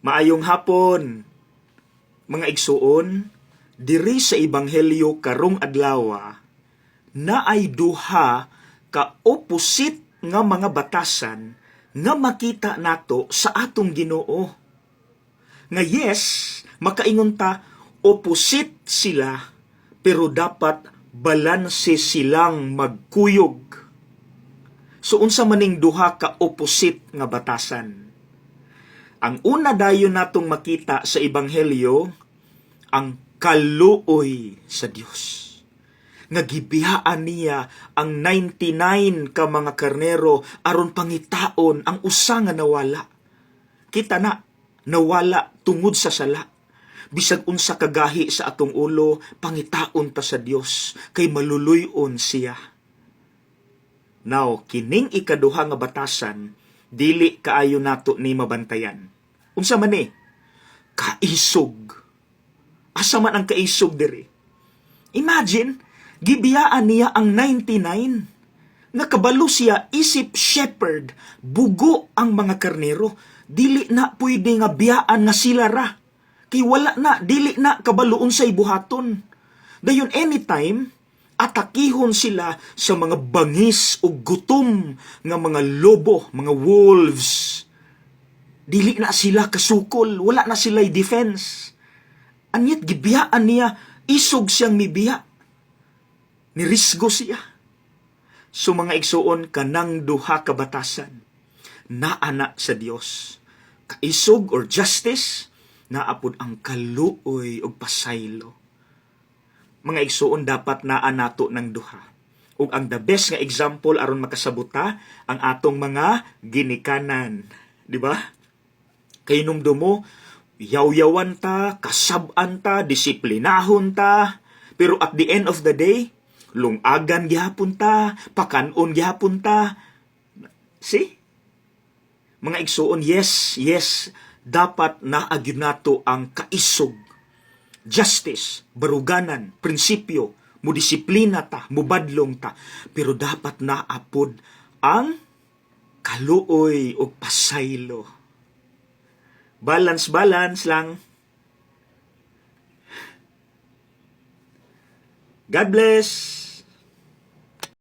Maayong hapon, mga igsuon, diri sa Ebanghelyo karong adlaw na ay duha ka opposite nga mga batasan nga makita nato sa atong Ginoo. Nga yes, makaingon ta opposite sila pero dapat balanse silang magkuyog. So unsa maning duha ka opposite nga batasan? Ang una dayon natong makita sa Ebanghelyo, ang kaluoy sa Dios. Nga gibiyaan niya ang 99 ka mga karnero aron pangitaon ang usa nga nawala. Kita na, nawala tungod sa sala. Bisag unsa kagahi sa atong ulo, pangitaon ta sa Dios kay maluluyon siya. Now, kining ikaduha nga batasan, dili kaayo nato ni mabantayan. Unsa man ni? Kaisog. Asa man ang kaisog diri? Imagine, gibiyaan niya ang 99. Nakabalo siya isip shepherd, bugo ang mga karnero. Dili na pwede nga biyaan nga sila ra. Kay wala na, dili na kabaloon sa ibuhaton. Dayon anytime, atakihon sila sa mga bangis o gutom nga mga lobo, mga wolves. Dili na sila kasukol, wala na sila'y defense. Anyat gibiyaan niya, isog siyang mibiya. Nirisgo siya. So mga igsuon kanang duha ka batasan, naana sa Dios. Kaisog or justice, naapod ang kaluoy o pasaylo. Mga igsuon dapat naa nato ng duha. Ug ang the best nga example aron makasabuta ang atong mga ginikanan, di ba? Kay numdumo, yaw-yawan ta, kasab-an ta, disiplinahon ta, pero at the end of the day, lungagan gihapon ta, pakanon gihapon ta. See? Mga igsuon, yes, dapat naagyud nato ang kaisog, justice, baruganan, prinsipyo, mudisiplina ta, mubadlong ta, pero dapat naapod ang kaluoy o pasaylo. Balance lang. God bless!